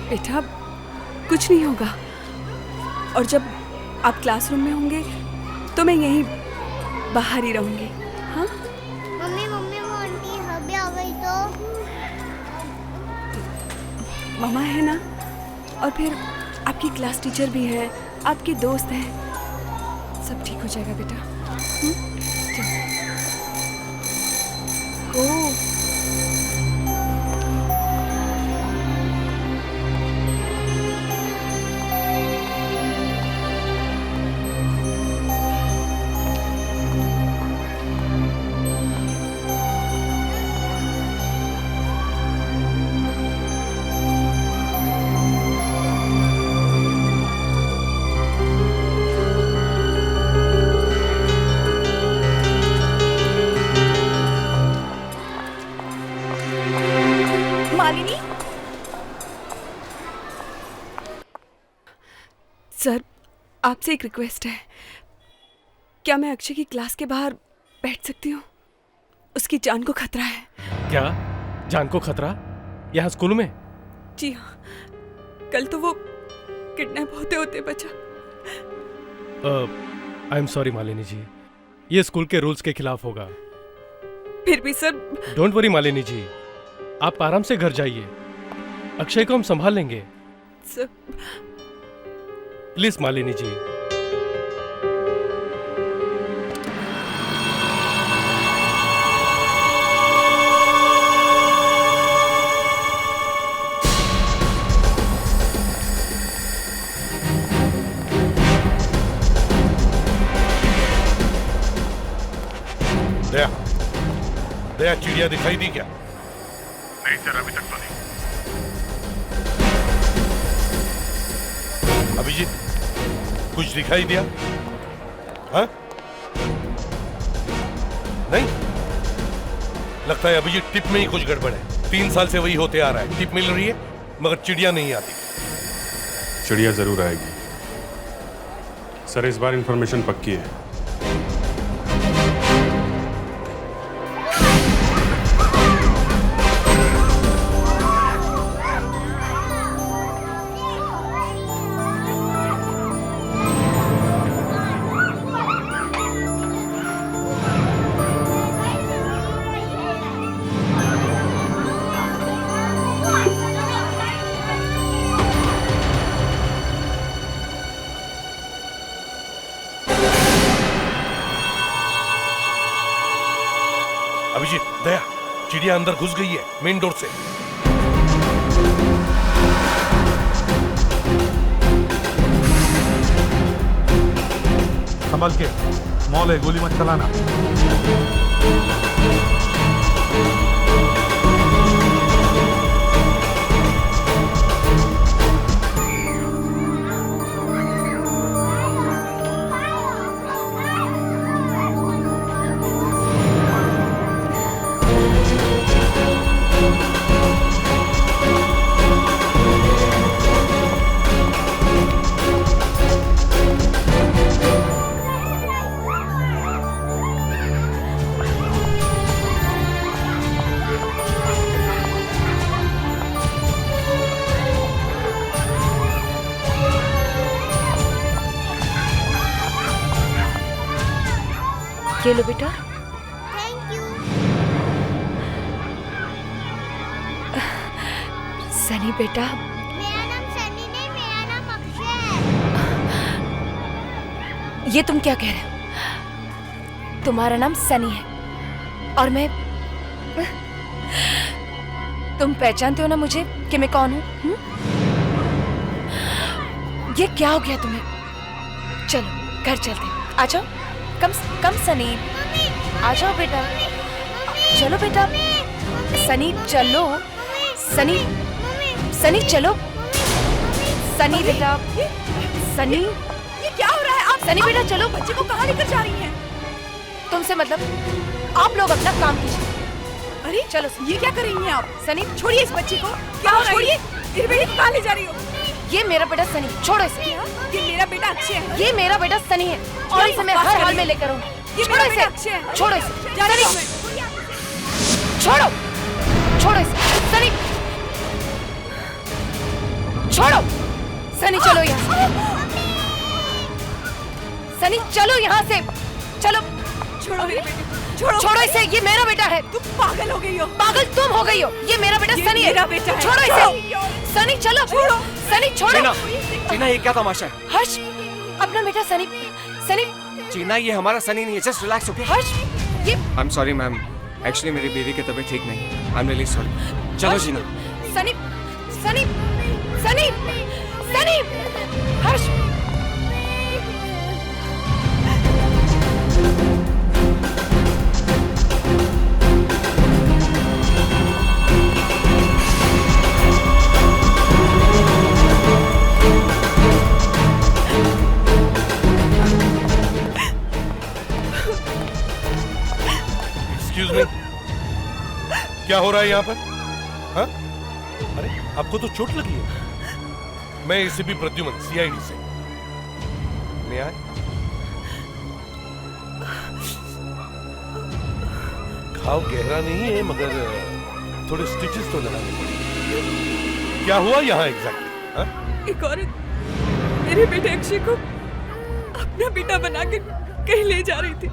बेटा कुछ नहीं होगा, और जब आप क्लासरूम में होंगे तो मैं यहीं बाहर ही रहूंगी। हाँ मम्मी मम्मी वो आंटी अभी आ गई तो मामा है ना, और फिर आपकी क्लास टीचर भी है, आपके दोस्त हैं, सब ठीक हो जाएगा बेटा। गो। मालिनी, सर आपसे एक रिक्वेस्ट है, क्या मैं अक्षय की क्लास के बाहर बैठ सकती हूँ? उसकी जान को खतरा है। क्या जान को खतरा? यहाँ स्कूल में? जी हाँ, कल तो वो किडनैप होते होते बचा। आई एम सॉरी मालिनी जी, ये स्कूल के रूल्स के खिलाफ होगा। फिर भी sir. Don't worry Malini ji, आप आराम से घर जाइए, अक्षय को हम संभाल लेंगे। Sir please Malini ji. दया, दया चिड़िया दिखाई दी क्या? नहीं सर, अभी तक तो नहीं। अभिजीत, कुछ दिखाई दिया? हाँ? नहीं? लगता है अभिजीत टिप में ही कुछ गड़बड़ है। 3 साल से वही होते आ रहा है, टिप मिल रही है मगर चिड़िया नहीं आती। चिड़िया जरूर आएगी सर, इस बार इंफॉर्मेशन पक्की है। अभिजीत, दया, चिड़िया अंदर घुस गई है मेन डोर से। संभल के, मॉल है, गोली मत चलाना। ये लो बेटा। Thank you. सनी बेटा। मेरा नाम सनी नहीं, मेरा नाम अक्षय है। ये तुम क्या कह रहे हो? तुम्हारा नाम सनी है और मैं, तुम पहचानते हो ना मुझे कि मैं कौन हूँ? ये क्या हो गया तुम्हें? चलो घर चलते हैं, आ जाओ। कम सनी, आ जाओ बेटा, चलो बेटा। सनी चलो, सनी सनी चलो, सनी बेटा, सनी। ये क्या हो रहा है? आप सनी बेटा चलो। बच्चे को कहाँ लेकर जा रही हैं? तुमसे मतलब, आप लोग अपना काम कीजिए। अरे चलो ये क्या कर रही हैं आप? सनी छोड़िए इस बच्ची को। क्या हो रहा है? छोड़िए। ये बेटी कहाँ ले जा रही हो? ये मेरा बेटा सनी, छोड़ो इसे। ये मेरा बेटा अक्षय है। ये मेरा बेटा सनी है और इसे मैं हर हाल में लेकर आऊंगी। ये छोड़ो मेरा इसे, बेटा अक्षय है। छोड़ो इसे, जा रही हूँ मैं। छोड़ो, छोड़ो इसे, सनी। सनी चलो यहाँ से। सनी चलो यहाँ से, चलो। छोड़ो मेरे बेटे को, छोड़ो। छोड़ो इसे, ये मेरा बेटा है। तुम पागल हो गई हो। पागल तुम हो गई हो, ये मेरा बेटा ये सनी है। मेरा बेटा है। छोड़ो इसे। सनी चलो, छोड़ो। सनी छोड़ो। चीना, चीना ये क्या तमाशा है? हर्ष, अपना बेटा सनी, सनी। चीना ये हमारा सनी नहीं है, जस्ट रिलैक्स ओके? हर्ष, ये I am sorry ma'am, actually मेरी बीवी की तबीयत ठीक नहीं है। I am really sorry. चलो चीना। सनी, सनी, सनी, सनी, हर्ष। एक्सक्यूज मी, क्या हो रहा है यहाँ पर? हाँ? अरे आपको तो चोट लगी है। मैं एसीपी प्रद्युमन, सीआईडी से। मैं आए? घाव गहरा नहीं है मगर थोड़े स्टिचेस तो लगाने पड़े। क्या हुआ यहाँ एग्जैक्टली? हाँ? एक औरत मेरे बेटे अक्षय को अपना बेटा बना के कहीं ले जा रही थी।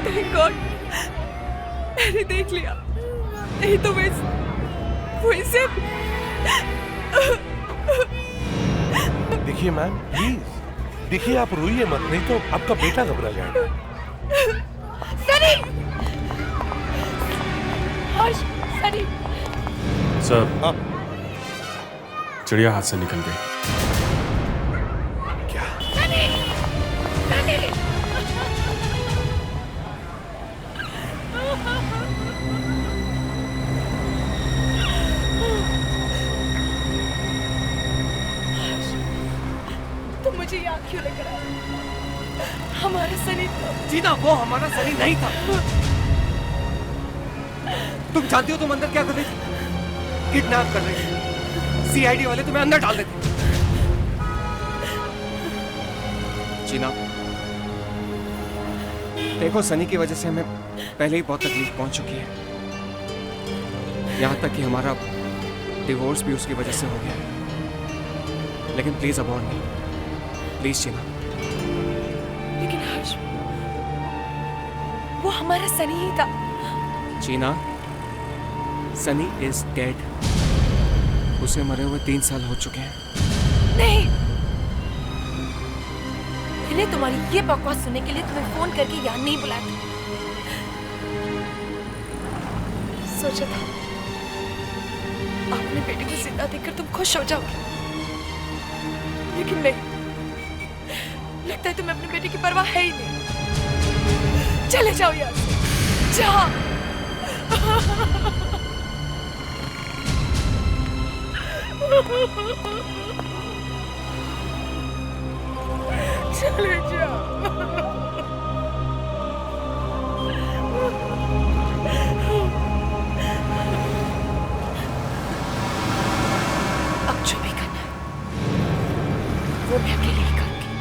Thank God, मैंने देख लिया, नहीं तो वो इसे। देखिए मैम प्लीज, देखिए आप रोइए मत, नहीं तो आपका बेटा घबरा जाएगा। सनी, हर्ष, सनी। सर, हाँ? चिड़िया हाथ से निकल गई। क्या? सनी, सनी। तुम मुझे याद क्यों लेकर आए? हमारा सनी तो। चीना वो हमारा सनी नहीं था। तुम जानती हो तुम अंदर क्या कर रही थी? किडनैप कर रही थी। सीआईडी वाले तुम्हें अंदर डाल देते। चीना देखो, सनी की वजह से हमें पहले ही बहुत तकलीफ पहुंच चुकी है। यहां तक कि हमारा डिवोर्स भी उसकी वजह से हो गया है। लेकिन प्लीज अबॉर्ड नहीं, प्लीज चीना। लेकिन हर्ष, वो हमारा सनी ही था। चीना, सनी इज डेड। उसे मरे हुए 3 साल हो चुके हैं। नहीं, मैंने तुम्हारी ये बकवास सुनने के लिए तुम्हें फोन करके यहाँ नहीं बुलाया था। सोचा था अपने बेटे को जिंदा देखकर तुम खुश हो जाओगे, लेकिन नहीं। लगता है तुम्हें अपने बेटे की परवाह है ही नहीं। चले जाओ यहाँ से, जाओ। चले जाओ। अब जो भी करना है वो मैं अकेले ही करूंगी।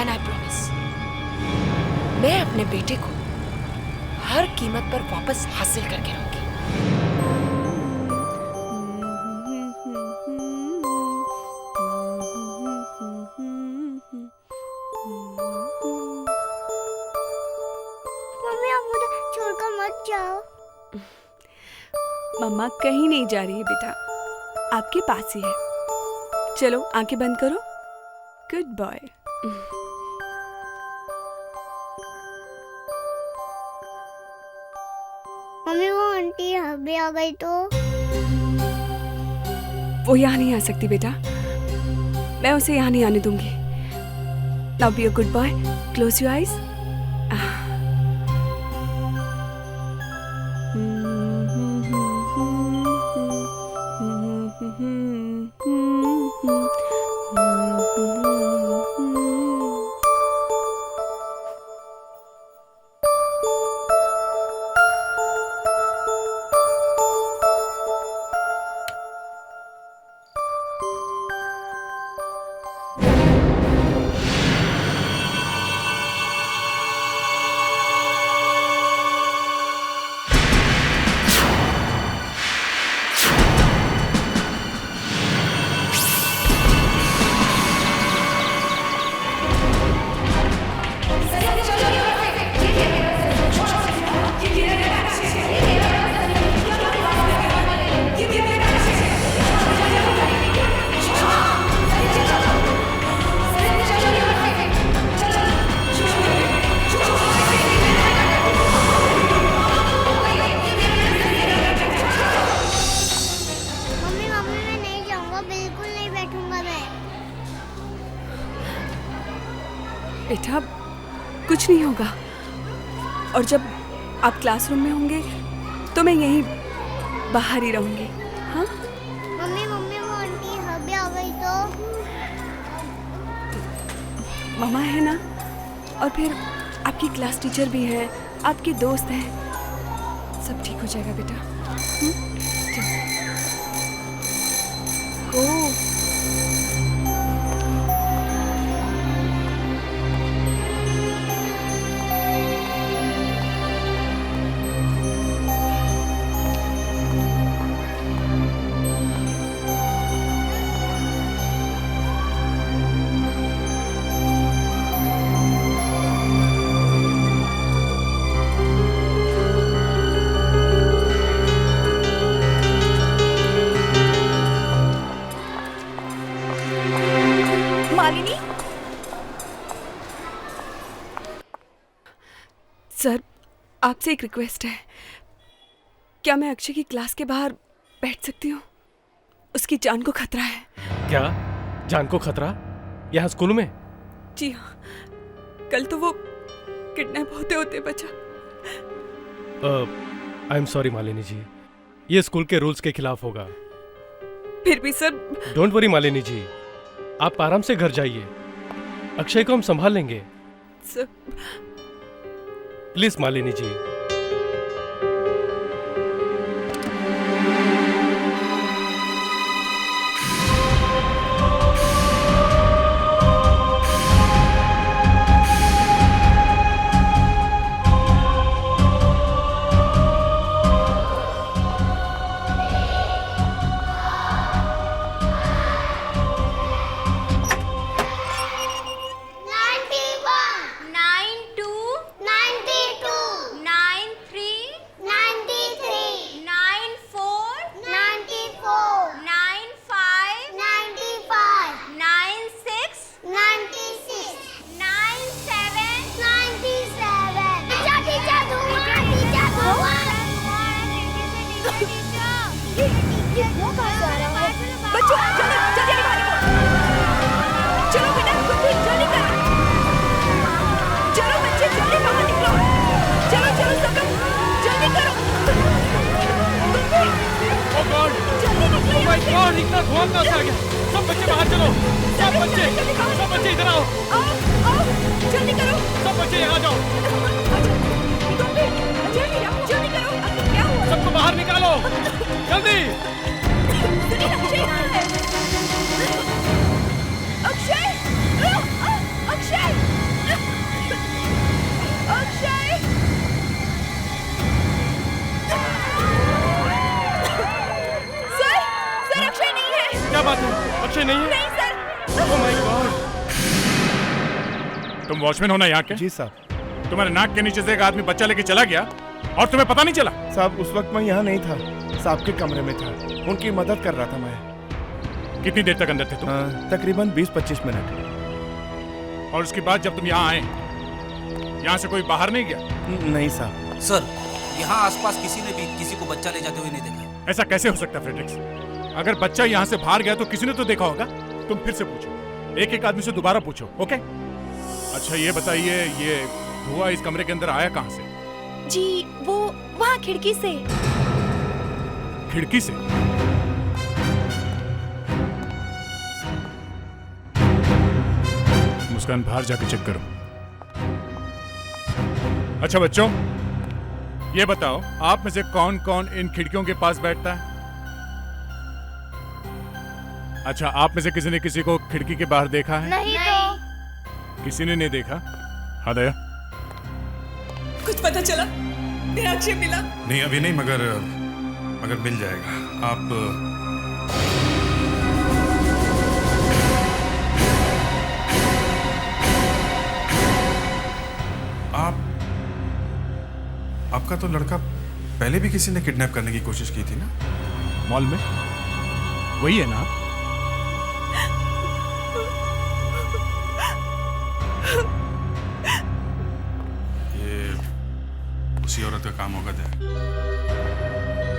एंड आई प्रॉमिस, मैं अपने बेटे को हर कीमत पर वापस हासिल करके रहूंगी। मम्मी आप मुझे छोड़कर मत जाओ। मम्मा कहीं नहीं जा रही है बेटा, आपके पास ही है। चलो आंखें बंद करो। Good boy. मम्मी वो आंटी अभी आ गई तो? वो यहाँ नहीं आ सकती बेटा, मैं उसे यहाँ नहीं आने दूंगी। Now be a good boy, close your eyes. कुछ नहीं होगा। और जब आप क्लासरूम में होंगे तो मैं यहीं बाहर ही रहूंगी। हाँ मम्मी मम्मी वो आंटी अभी आ गई तो। मम्मा है ना, और फिर आपकी क्लास टीचर भी है, आपकी दोस्त है, सब ठीक हो जाएगा बेटा। चलो। गो। मालिनी, सर, आपसे एक रिक्वेस्ट है। क्या मैं अक्षय की क्लास के बाहर बैठ सकती हूँ? उसकी जान को खतरा है। क्या जान को खतरा? यहाँ स्कूल में? जी हाँ, कल तो वो किडनैप होते होते बचा। आई एम सॉरी मालिनी जी, ये स्कूल के रूल्स के खिलाफ होगा। फिर भी sir. Don't worry Malini ji, आप आराम से घर जाइए, अक्षय को हम संभाल लेंगे। Sir please Malini ji. बच्चों जल्दी जल्दी बाहर निकलो। चलो बेटा, जल्दी जल्दी करो। चलो बच्चे जल्दी बाहर निकलो। चलो चलो सब लोग जल्दी करो। ओह गॉड, जल्दी निकलो। ओह माय गॉड, इतना धुआं कहाँ से आ गया? सब बच्चे बाहर चलो, सब बच्चे इधर आओ। आओ जल्दी करो। सब बच्चे यहाँ जाओ। जल्दी करो। क्या हुआ? सबको बाहर निकालो, जल्दी। अक्षय, अक्षय, अक्षय, सर अक्षय नहीं है। क्या बात है? अक्षय नहीं है? नहीं सर। Oh my God. तुम वॉचमैन हो ना यहाँ के? जी साहब। तुम्हारे नाक के नीचे से एक आदमी बच्चा लेके चला गया और तुम्हें पता नहीं चला? साहब उस वक्त मैं यहाँ नहीं था, साहब के कमरे में था, उनकी मदद कर रहा था मैं। कितनी देर तक अंदर थे तुम? तकरीबन 20-25 मिनट। और उसके बाद जब तुम यहाँ आए, यहाँ से कोई बाहर नहीं गया? नहीं साहब। सर, यहाँ आसपास किसी ने भी किसी को बच्चा ले जाते हुए नहीं देखा। ऐसा कैसे हो सकता है फ्रेडरिक्स? अगर बच्चा यहाँ से बाहर गया तो किसी ने तो देखा होगा। तुम फिर से पूछो, एक एक आदमी से दोबारा पूछो, ओके? अच्छा ये बताइए, ये धुआं इस कमरे के अंदर आया कहाँ से? जी वो वहाँ खिड़की से। खिड़की से? मुस्कान, बाहर जाके चेक करो। अच्छा बच्चों, ये बताओ, आप में से कौन कौन इन खिड़कियों के पास बैठता है? अच्छा, आप में से किसी ने किसी को खिड़की के बाहर देखा है? नहीं तो। किसी ने नहीं देखा? हाँ दया। कुछ पता चला? मेरा अक्षय मिला? नहीं अभी नहीं, मगर मिल जाएगा। आपका तो लड़का पहले भी किसी ने किडनैप करने की कोशिश की थी ना? मॉल में? वही है ना? उसी औरत का काम होगा दया।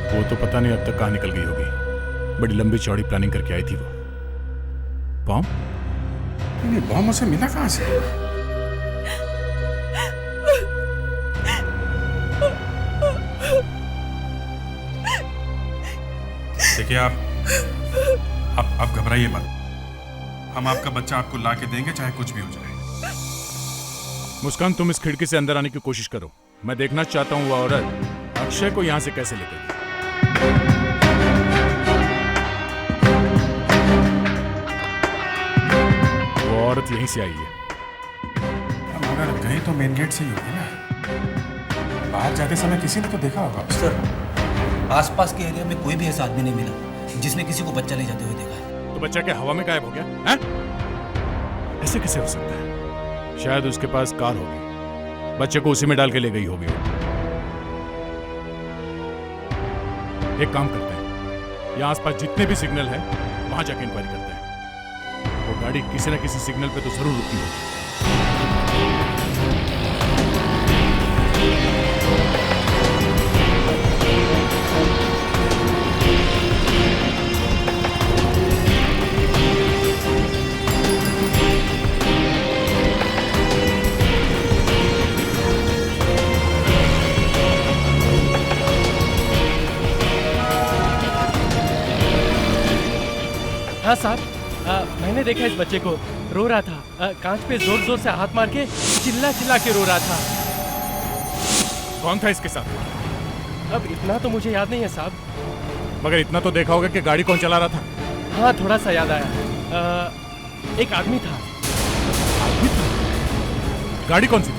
वो तो पता नहीं अब तक कहाँ निकल गई होगी। बड़ी लंबी चौड़ी प्लानिंग करके आई थी वो। बॉम्ब? नहीं, बॉम्ब उसे मिला कहाँ से? देखिए आप घबराइए मत। हम आपका बच्चा आपको ला के देंगे, चाहे कुछ भी हो जाए। मुस्कान, तुम इस खिड़की से अंदर आने की कोशिश करो। मैं देखना चाहता हूँ वो औरत अक्षय को यहाँ से कैसे ले गई। वो औरत यहीं से आई है। मगर गई तो मेन गेट से ही होगी ना। बाहर जाते समय किसी ने तो देखा होगा। सर, आसपास के एरिया में कोई भी ऐसा आदमी नहीं मिला जिसने किसी को बच्चा ले जाते हुए देखा है। तो बच्चा क्या हवा में गायब हो गया है? ऐसे कैसे हो सकता है? शायद उसके पास कार होगी, बच्चे को उसी में डाल के ले गई होगी। एक काम करते हैं, यहाँ आसपास जितने भी सिग्नल हैं वहां जाके इंक्वायरी करते हैं। वो गाड़ी किसी न किसी सिग्नल पे तो जरूर रुकी होगी। हाँ साहब, मैंने देखा इस बच्चे को, रो रहा था, कांच पे जोर जोर से हाथ मार के चिल्ला चिल्ला के रो रहा था। कौन था इसके साथ? अब इतना तो मुझे याद नहीं है साहब। मगर इतना तो देखा होगा कि गाड़ी कौन चला रहा था। हाँ, थोड़ा सा याद आया। एक आदमी था। आदमी था? गाड़ी कौन सी थी?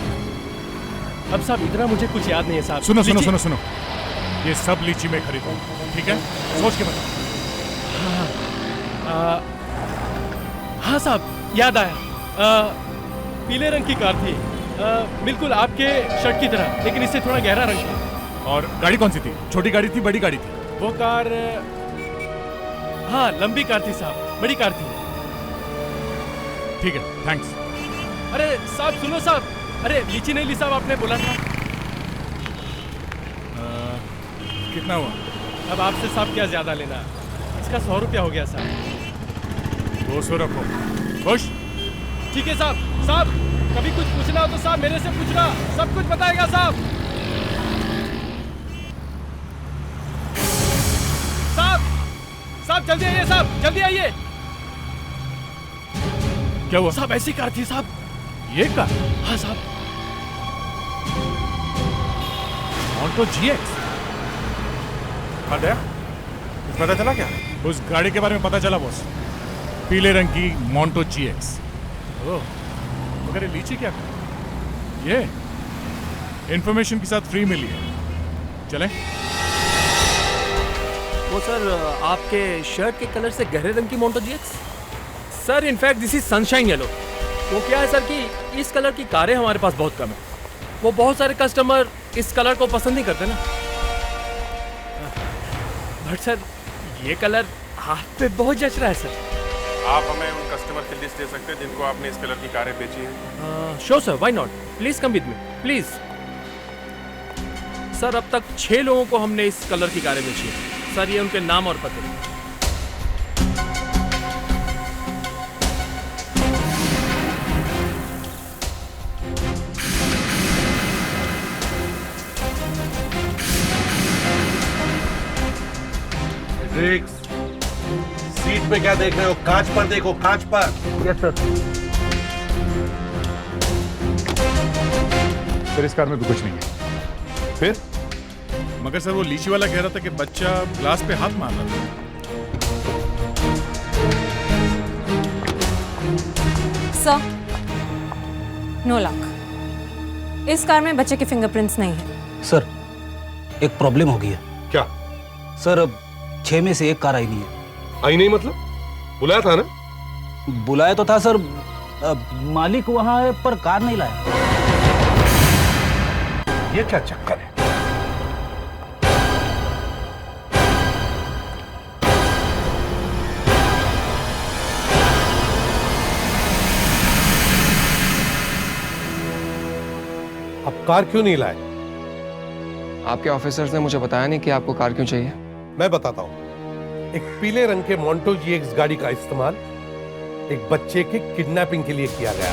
अब साहब इतना मुझे कुछ याद नहीं है साहब। सुनो सुनो सुनो सुनो, ये सब लीची में खरीदूं, ठीक है? सोच के बताओ। हाँ साहब, याद आया। पीले रंग की कार थी, बिल्कुल आपके शर्ट की तरह, लेकिन इससे थोड़ा गहरा रंग था। और गाड़ी कौन सी थी? छोटी गाड़ी थी, बड़ी गाड़ी थी? वो कार, हाँ लंबी कार थी साहब, बड़ी कार थी। ठीक है, थैंक्स। अरे साहब सुनो साहब, अरे लीची नहीं ली साहब, आपने बोला था। कितना हुआ? अब आपसे साहब क्या ज्यादा लेना, इसका 100 रुपया हो गया साहब। 200 रखो। खुश? ठीक है साहब। साहब कभी कुछ पूछना हो तो साहब मेरे से पूछना, सब कुछ बताएगा साहब। साहब जल्दी आइए साहब, जल्दी आइए। क्या हुआ? साहब ऐसी कार थी साहब। ये कार? हाँ साहब। Monte GX। पता चला क्या? उस गाड़ी के बारे में पता चला बॉस, पीले रंग की मोंटो GX। ओह, मगर ये लीची क्या कर? ये इंफॉर्मेशन के साथ फ्री मिली है। चलें? वो सर आपके शर्ट के कलर से गहरे रंग की Monte GX? Sir in fact this is sunshine yellow. वो क्या है सर कि इस कलर की कारें हमारे पास बहुत कम है, वो बहुत सारे कस्टमर इस कलर को पसंद नहीं करते ना। बट सर ये कलर हाथ पे बहुत जच रहा है सर। आप हमें उन कस्टमर की लिस्ट दे सकते हैं जिनको आपने इस कलर की कारें बेची हैं? Sure sir, why not, please come with me please. Sir अब तक 6 लोगों को हमने इस कलर की कारें बेची है सर, ये उनके नाम और पते। सीट पे क्या देख रहे हो? कांच पर देखो, कांच पर। Yes sir. सर इस कार में भी कुछ नहीं है। फिर? मगर सर वो लीची वाला कह रहा था कि बच्चा ग्लास पे हाथ मार रहा था। सर, नो लक, इस कार में बच्चे के फिंगरप्रिंट्स नहीं है। सर एक प्रॉब्लम हो गई है। क्या? सर अब 6 में से 1 कार आई नहीं है। आई नहीं मतलब? बुलाया था ना? बुलाया तो था सर, मालिक वहां है पर कार नहीं लाया। ये क्या चक्कर है? अब कार क्यों नहीं लाए? आपके ऑफिसर्स ने मुझे बताया नहीं कि आपको कार क्यों चाहिए। मैं बताता हूं। एक पीले रंग के मोंटो GX गाड़ी का इस्तेमाल एक बच्चे के किडनैपिंग के लिए किया गया।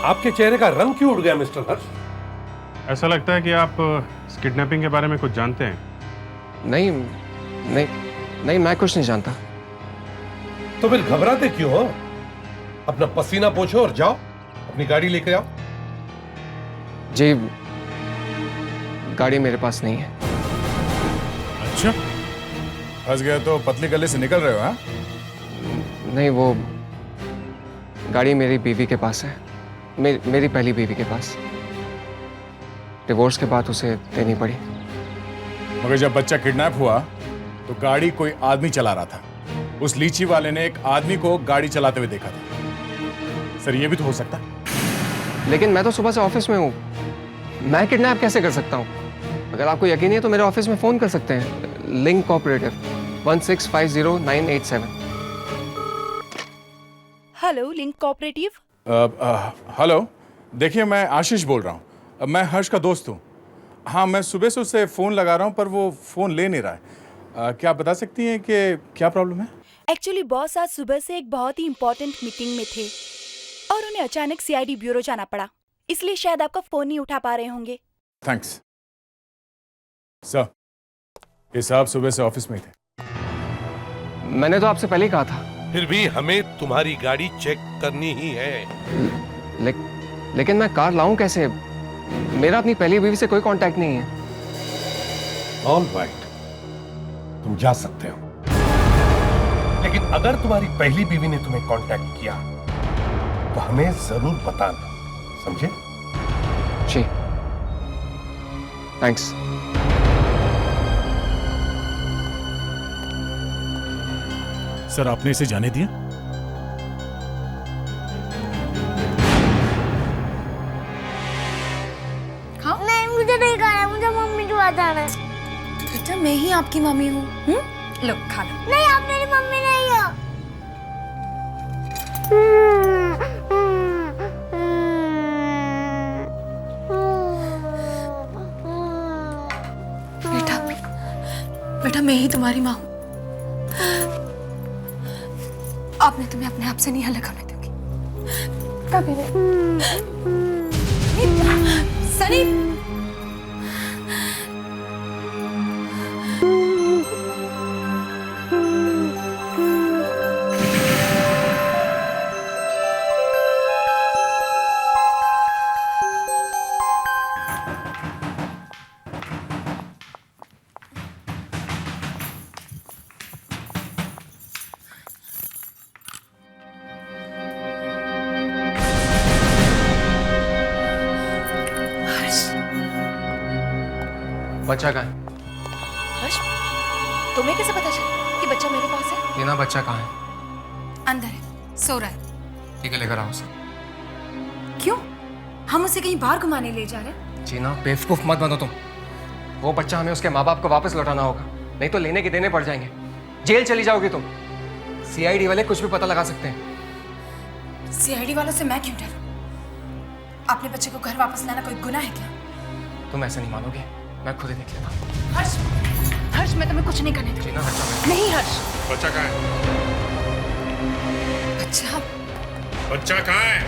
आपके चेहरे का रंग क्यों उड़ गया मिस्टर हर्ष? ऐसा लगता है कि आप इस किडनैपिंग के बारे में कुछ जानते हैं। नहीं नहीं नहीं, मैं कुछ नहीं जानता। तो फिर घबराते क्यों हो? अपना पसीना पोछो और जाओ, अपनी गाड़ी लेकर आओ। जी, गाड़ी मेरे पास नहीं है। अच्छा, फंस गया तो पतली गले से निकल रहे हो? हाँ, नहीं, वो गाड़ी मेरी बीवी के पास है, मेरी पहली बीवी के पास। डिवोर्स के बाद उसे देनी पड़ी। मगर जब बच्चा किडनैप हुआ तो गाड़ी कोई आदमी चला रहा था। उस लीची वाले ने एक आदमी को गाड़ी चलाते हुए देखा था। सर, ये भी तो हो सकता है। लेकिन मैं तो सुबह से ऑफिस में हूँ, मैं किडनैप कैसे कर सकता हूँ? अगर आपको यकीन नहीं है तो मेरे ऑफिस में फोन कर सकते हैं, link cooperative 1650987। Hello link cooperative. Hello, देखिए मैं आशीष बोल रहा हूँ। मैं हर्ष का दोस्त हूँ। हाँ, मैं सुबह से उससे फ़ोन लगा रहा हूँ पर वो फ़ोन ले नहीं रहा है। क्या आप बता सकती हैं कि क्या प्रॉब्लम है? एक्चुअली बॉस आज सुबह से एक बहुत ही इम्पोर्टेंट मीटिंग में थे और उन्हें अचानक सीआईडी ब्यूरो जाना पड़ा, इसलिए शायद आपका फोन नहीं उठा पा रहे होंगे। Thanks sir. ये साहब सुबह से ऑफिस में ही थे। मैंने तो आपसे पहले ही कहा था। फिर भी हमें तुम्हारी गाड़ी चेक करनी ही है। लेकिन मैं कार लाऊं कैसे? मेरा अपनी पहली बीवी से कोई कांटेक्ट नहीं है। ऑल राइट, तुम जा सकते हो, लेकिन अगर तुम्हारी पहली बीवी ने तुम्हें कांटेक्ट किया तो हमें जरूर बताना, समझे? जी, थैंक्स। सर, आपने इसे जाने दिया? हाँ? नहीं, मुझे नहीं खाना, मुझे मम्मी के पास जाना है। बेटा, मैं ही आपकी मम्मी हूँ। लो, खा लो। नहीं, आप मेरी मम्मी नहीं हो। बेटा, मैं ही तुम्हारी माँ हूँ। अब मैं तुम्हें अपने आप से नहीं अलग होने दूंगी, कभी नहीं। सनी, बच्चा कहाँ है? हर्ष, तुम्हें कैसे पता चला कि बच्चा मेरे पास है? टीना, बच्चा कहाँ है? अंदर है, सो रहा है। ठीक है, लेकर आओ उसे। क्यों? हम उसे कहीं बाहर घुमाने ले जा रहे हैं? जीना, बेवकूफ मत बनो तुम। वो बच्चा हमें उसके माँ बाप को वापस लौटाना होगा, नहीं तो लेने के देने पड़ जाएंगे। जेल चली जाओगी तुम। सीआईडी वाले कुछ भी पता लगा सकते हैं। सीआईडी वालों से मैं क्यों डरूं? अपने बच्चे को घर वापस लाना कोई गुनाह है क्या? तुम ऐसे नहीं मानोगे, मैं खुद ही देख लेता हूँ। हर्ष, हर्ष, मैं तुम्हें कुछ नहीं करने दूंगी। जीना, बच्चा नहीं हर्ष। बच्चा कहाँ है? बच्चा, बच्चा कहाँ है?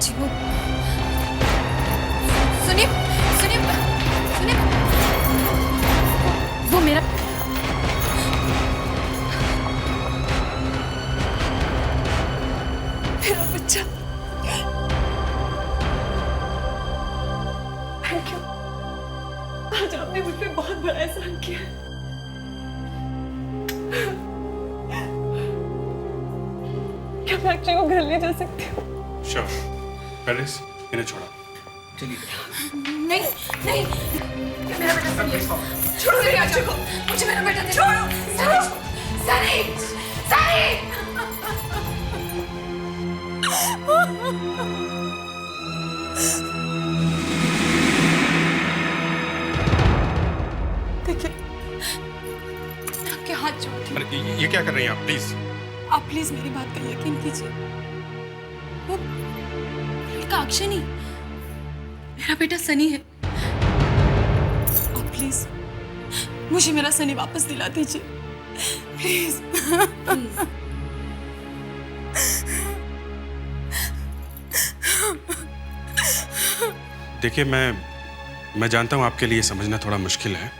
जी वो, सुनिए, सुनिए, सुनिए, वो मेरा बच्चा। Thank you. आज आपने मुझ पे बहुत बड़ा एहसान किया। क्या मैं अक्षय को घर ले जा सकती हूँ? श्योर। पेरिस, इन्हें छोड़ा। चलिए। नहीं, नहीं, मेरा बेटा सनी है। छोड़ो मेरे अक्षय को, मुझे मेरा बेटा दे। छोड़ो, सनी, सनी। देखिए, मैं आपके हाथ जोड़ती हूँ। अरे ये क्या कर रही हैं आप? प्लीज आप प्लीज मेरी बात का यकीन कीजिए। वो लड़का अक्षय नहीं, मेरा बेटा सनी है। आप प्लीज मुझे मेरा सनी वापस दिला दीजिए, प्लीज। देखिए, मैं जानता हूँ आपके लिए समझना थोड़ा मुश्किल है,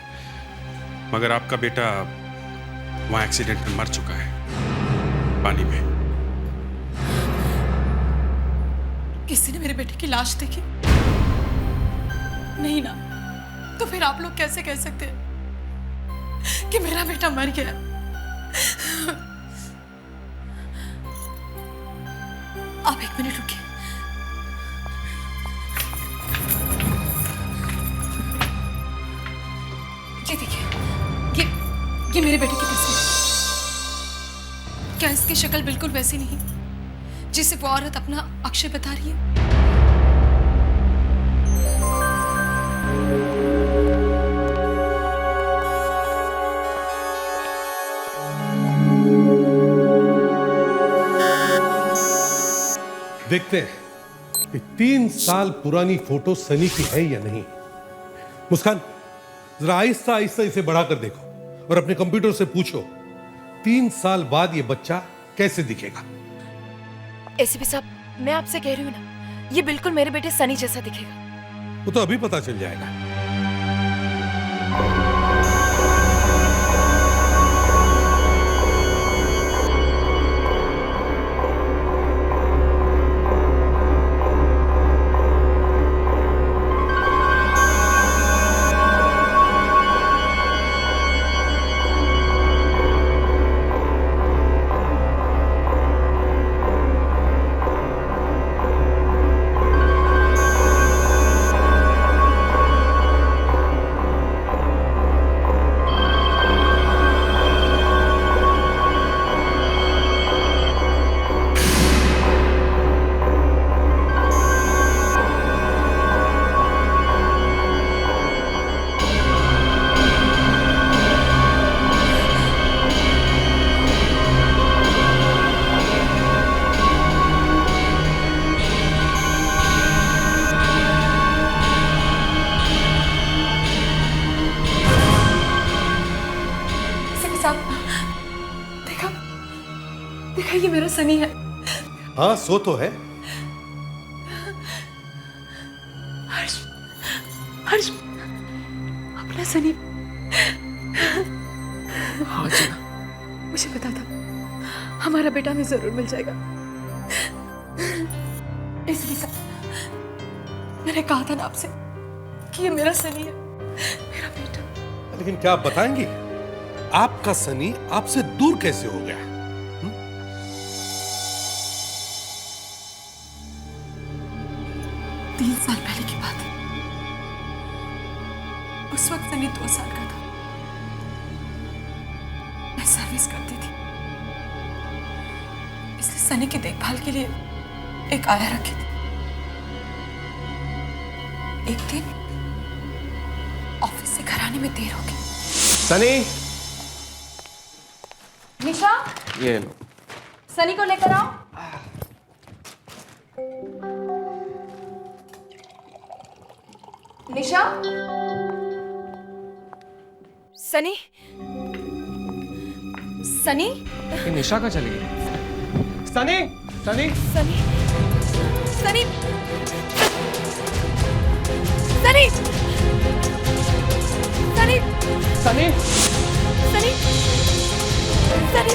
मगर आपका बेटा वहाँ एक्सीडेंट में मर चुका है, पानी में। किसी ने मेरे बेटे की लाश देखी? नहीं ना। तो फिर आप लोग कैसे कह सकते हैं कि मेरा बेटा मर गया? आप एक मिनट रुकिए। ये देखिए, ये मेरे बेटे की तस्वीर। क्या इसकी शक्ल बिल्कुल वैसी नहीं जिसे वो औरत अपना अक्षय बता रही है? देखते हैं कि 3 साल पुरानी फोटो सनी की है या नहीं। मुस्कान, जरा आहिस्ता आहिस्ता इसे बढ़ाकर देखो और अपने कंप्यूटर से पूछो 3 साल बाद ये बच्चा कैसे दिखेगा। एसीपी साहब, मैं आपसे कह रही हूँ ना, ये बिल्कुल मेरे बेटे सनी जैसा दिखेगा। वो तो अभी पता चल जाएगा। देखा, ये मेरा सनी है। हाँ, सो तो है। हर्ष, हर्ष, अपना सनी। हाँ जी। मुझे पता था हमारा बेटा हमें जरूर मिल जाएगा, इसलिए सब मैंने कहा था ना आपसे कि ये मेरा सनी है, मेरा बेटा। लेकिन क्या आप बताएंगी, आपका सनी आपसे दूर कैसे हो गया? 3 साल पहले की बात है। उस वक्त सनी 2 साल का था। मैं सर्विस करती थी, इसलिए सनी की देखभाल के लिए एक आया रखी थी। एक दिन ऑफिस से घर आने में देर हो गई। सनी, निशा, ये लो। सनी को लेकर आओ। निशा, सनी, सनी, ये निशा कहाँ चली गई? सनी, सनी, सनी, सनी, सनी, सनी, सनी, सनी,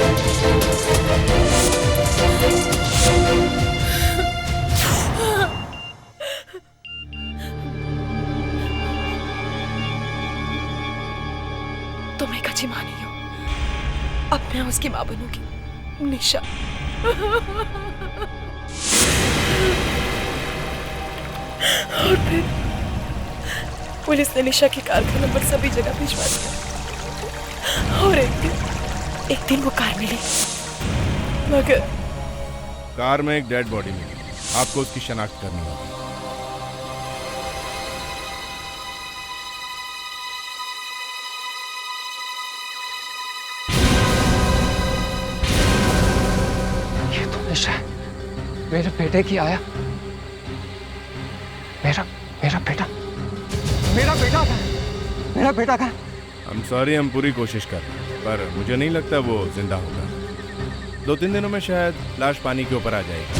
तुम एक अच्छी माँ नहीं हो, अब मैं उसकी माँ बनूंगी, निशा। और फिर पुलिस ने निशा की कार का नंबर सभी जगह भिजवा दिया और एक दिन वो कार मिली, मगर कार में एक डेड बॉडी मिली। आपको उसकी शनाख्त करनी होगी। ये तो निशा है, मेरे बेटे की आया। मेरा बेटा था, मेरा बेटा था। हम सॉरी, हम पूरी कोशिश कर रहे हैं, पर मुझे नहीं लगता वो जिंदा होगा। 2-3 दिनों में शायद लाश पानी के ऊपर आ जाएगी।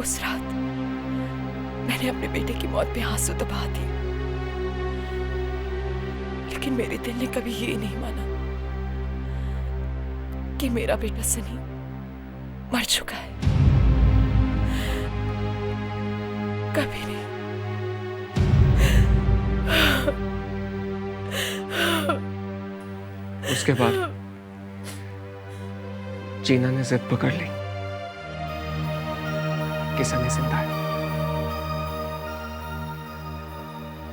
उस रात मैंने अपने बेटे की मौत पे आंसू तो बहा दिए, लेकिन मेरे दिल ने कभी ये नहीं माना कि मेरा बेटा सनी मर चुका है। कभी नहीं। उसके बाद जीना ने जिद पकड़ ली कि सनी जिंदा है,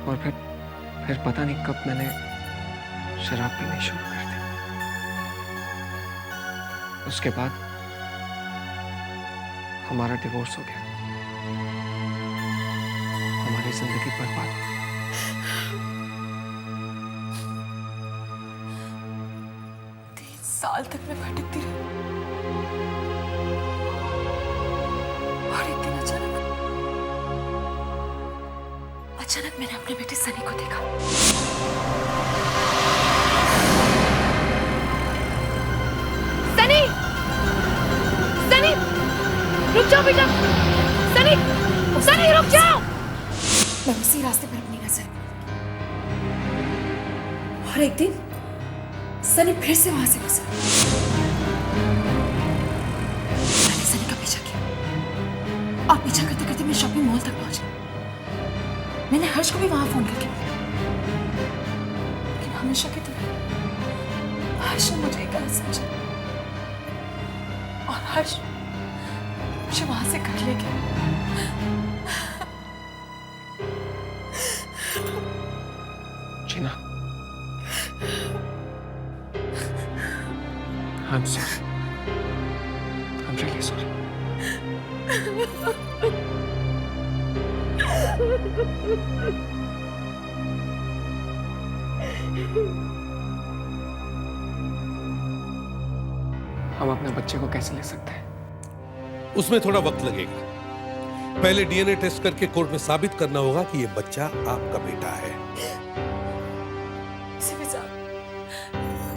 और फिर पता नहीं कब मैंने शराब पीनी शुरू कर दी। उसके बाद हमारा डिवोर्स हो गया, हमारी जिंदगी बर्बाद हो गई। 3 साल तक मैं भटकती रही, और एक दिन अचानक मैंने अपने बेटे सनी को देखा। सनी! सनी! रुक जाओ बेटा! सनी! सनी रुक जाओ! मैं उसी रास्ते पर अपनी नजर, और एक दिन सनी फिर से वहां से गुजरा। मैंने सनी का पीछा किया, और पीछा करते करते मैं शॉपिंग मॉल तक पहुंची। मैंने हर्ष को भी वहां फोन करके बुलाया, लेकिन हमेशा की तरह हर्ष ने मुझे गलत समझा, और हर्ष मुझे वहां से घर ले गया। जीना, I'm sorry. I'm really sorry. हम अपने बच्चे को कैसे ले सकते हैं? उसमें थोड़ा वक्त लगेगा। पहले डीएनए टेस्ट करके कोर्ट में साबित करना होगा कि ये बच्चा आपका बेटा है।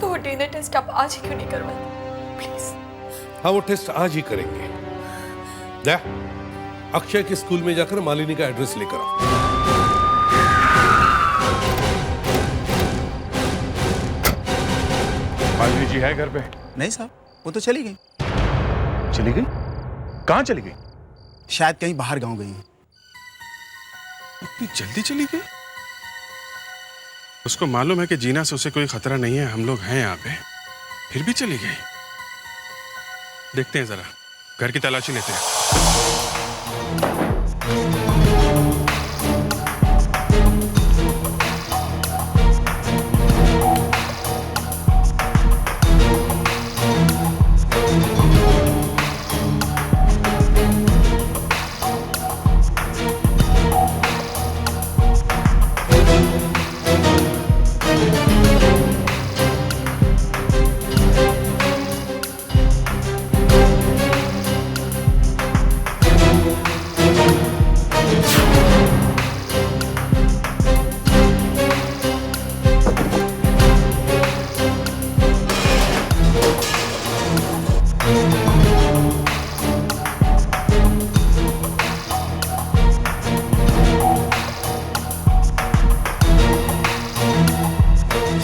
तो वो डीएनए टेस्ट आप आज ही क्यों नहीं करवाते? प्लीज। हाँ, वो टेस्ट आज ही करेंगे। जा, अक्षय के स्कूल में जाकर मालिनी का एड्रेस लेकर आओ। मालिनी जी है घर पे? नहीं साहब, वो तो चली गई। चली गई? कहाँ चली गई? शायद कहीं बाहर गांव गई। इतनी जल्दी चली गई? उसको मालूम है कि जीना से उसे कोई खतरा नहीं है, हम लोग हैं यहाँ पे, फिर भी चली गई। देखते हैं जरा, घर की तलाशी लेते हैं।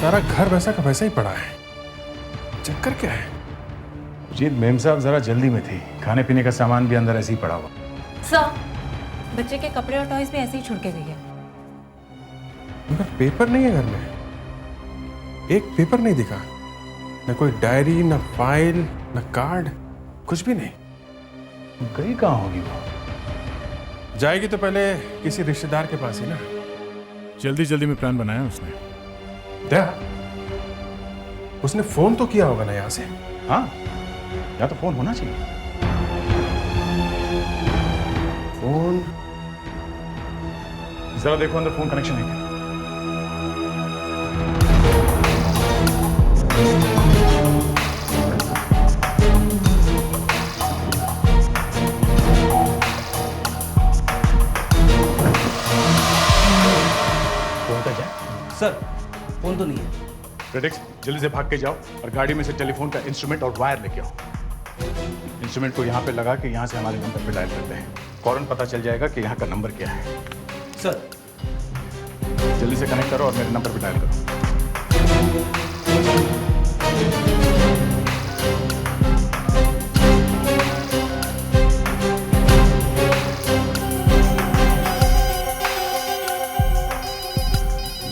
सारा घर वैसा का वैसा ही पड़ा है। चक्कर क्या है? जी मेम साहब जरा जल्दी में थी, खाने पीने का सामान भी अंदर ऐसे ही पड़ा हुआ। सर, बच्चे के कपड़े और टॉयज भी ऐसे ही छुड़ के गई है। मगर पेपर नहीं है घर में, एक पेपर नहीं दिखा, न कोई डायरी, न फाइल, न कार्ड, कुछ भी नहीं। गई कहाँ होगी वो? जाएगी तो पहले किसी रिश्तेदार के पास ही ना। जल्दी जल्दी में प्लान बनाया उसने। दया, उसने फोन तो किया होगा ना यहाँ से। हाँ, या तो फोन होना चाहिए। फोन जरा देखो अंदर फोन कनेक्शन है क्या? सर, फोन तो नहीं है। प्रेडिक्स, जल्दी से भाग के जाओ और गाड़ी में से टेलीफोन का इंस्ट्रूमेंट और वायर लेके आओ। इंस्ट्रूमेंट को यहाँ पे लगा के यहाँ से हमारे नंबर पे डायल करते हैं। फौरन पता चल जाएगा कि यहाँ का नंबर क्या है। सर जल्दी से कनेक्ट करो और मेरे नंबर पर डायल करो।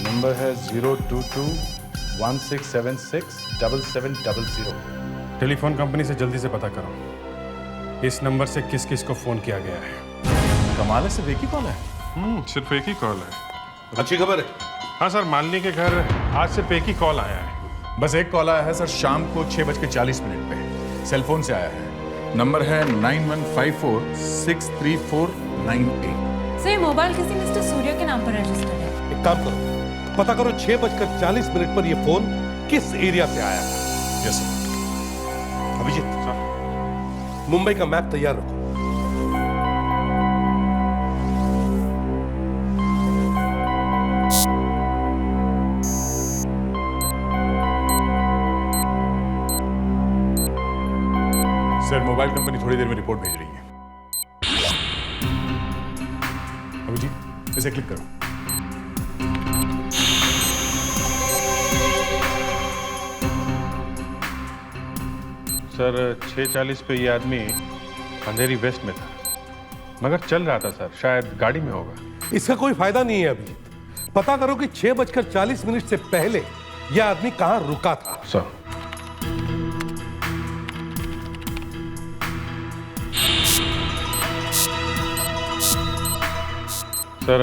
नंबर है 022-1676-7700। टेलीफोन कंपनी से जल्दी से पता करो इस नंबर से किस किस को फोन किया गया है। कमाल है, सिर्फ एक ही कॉल है। सिर्फ एक ही कॉल है। अच्छी खबर है। हाँ सर, मालिनी के घर आज सिर्फ एक ही कॉल आया है। बस एक कॉल आया है सर, शाम को 6:40 पे सेलफोन से आया है। नंबर है 9154634988। सर ये मोबाइल किसी मिस्टर सूर्य के नाम पर रजिस्टर्ड है। एक काम करो, पता करो 6:40 पर ये फोन किस एरिया से आया था। Yes sir. अभिजीत, मुंबई का मैप तैयार रखो। सर मोबाइल कंपनी थोड़ी देर में रिपोर्ट भेज रही है। अभिजीत इसे क्लिक करो। सर 6:40 पे ये आदमी अंधेरी वेस्ट में था, मगर चल रहा था सर, शायद गाड़ी में होगा। इसका कोई फायदा नहीं है अभिजीत। पता करो कि 6:40 से पहले यह आदमी कहां रुका था। सर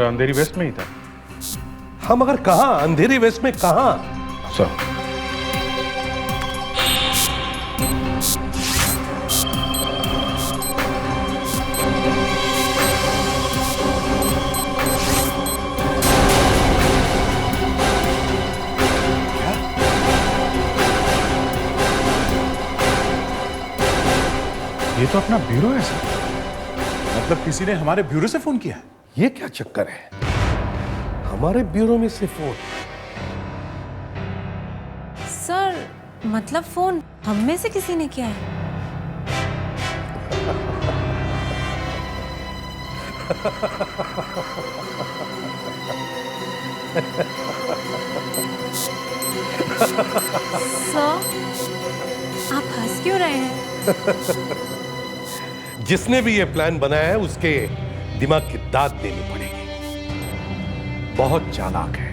अंधेरी वेस्ट में ही था। हम अगर कहां, अंधेरी वेस्ट में कहां? सर ये तो अपना ब्यूरो है सर। मतलब किसी ने हमारे ब्यूरो से फोन किया है। ये क्या चक्कर है? हमारे ब्यूरो में से फोन? सर मतलब फोन हम में से किसी ने किया है। सर आप हंस क्यों रहे हैं? जिसने भी ये प्लान बनाया है उसके दिमाग की दाद देनी पड़ेगी। बहुत चालाक है।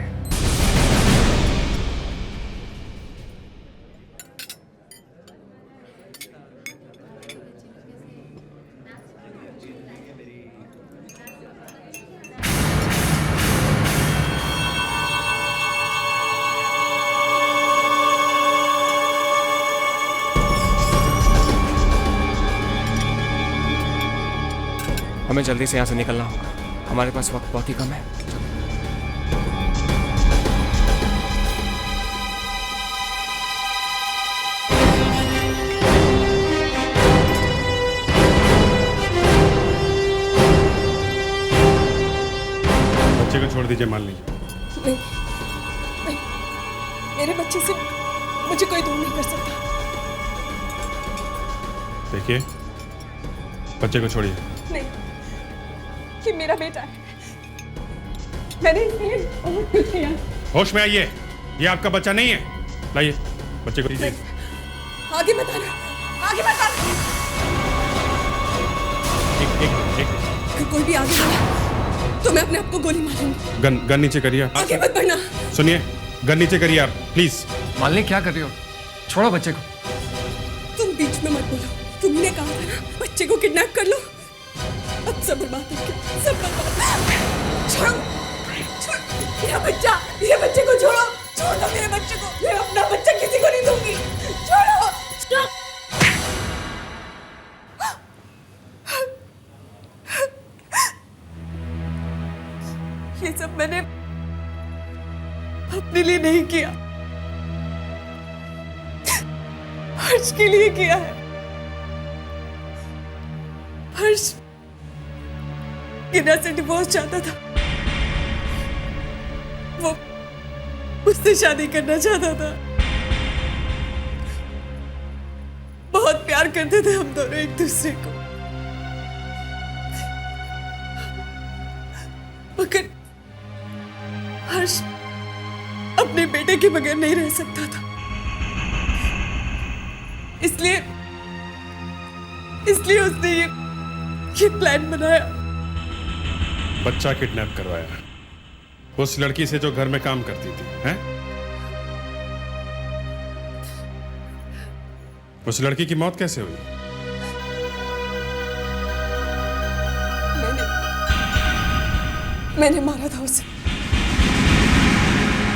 हमें जल्दी से यहाँ से निकलना होगा, हमारे पास वक्त बहुत ही कम है। बच्चे को छोड़ दीजिए, मान लीजिए। नहीं, नहीं, मेरे बच्चे से मुझे कोई दूर नहीं कर सकता। देखिए, बच्चे को छोड़िए। नहीं, ये मेरा बेटा है। मैंने इसलिए बहुत कुछ किया। होश में आइए, ये आपका बच्चा नहीं है। लाइए बच्चे को दीजिए। आगे मत आना, आगे मत आना। एक अगर कोई भी आगे बढ़ा तो मैं अपने आप को गोली मारूंगी। गन नीचे करिए। आगे मत बढ़ना। सुनिए, गन नीचे करिए आप, प्लीज। मालिनी क्या कर रही हो? छोड़ो बच्चे को। तुम बीच में मत बोलो। तुमने कहा था ना बच्चे को किडनैप कर लो। अब सब बर्बाद हो गया, सब बर्बाद। छोड़ो, छोड़ मेरा बच्चा, मेरे बच्चे को छोड़ो, छोड़ दो मेरे बच्चे को। मैं अपना बच्चा किसी को नहीं दूंगी। छोड़ो, स्टॉप। ये सब मैंने अपने लिए नहीं किया, हर्ष के लिए किया है। हर्ष गिना से डिवोर्स चाहता था। वो मुझसे शादी करना चाहता था। बहुत प्यार करते थे हम दोनों एक दूसरे को। मगर हर्ष अपने बेटे के बगैर नहीं रह सकता था। इसलिए उसने ये प्लान बनाया। बच्चा किडनैप करवाया उस लड़की से जो घर में काम करती थी, हैं? उस लड़की की मौत कैसे हुई? मैंने मारा था उसे,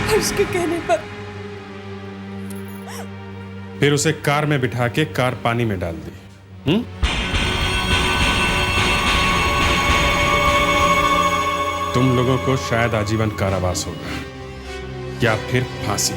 हर्ष के कहने पर। फिर उसे कार में बिठा के कार पानी में डाल दी। तुम लोगों को शायद आजीवन कारावास होगा या फिर फांसी।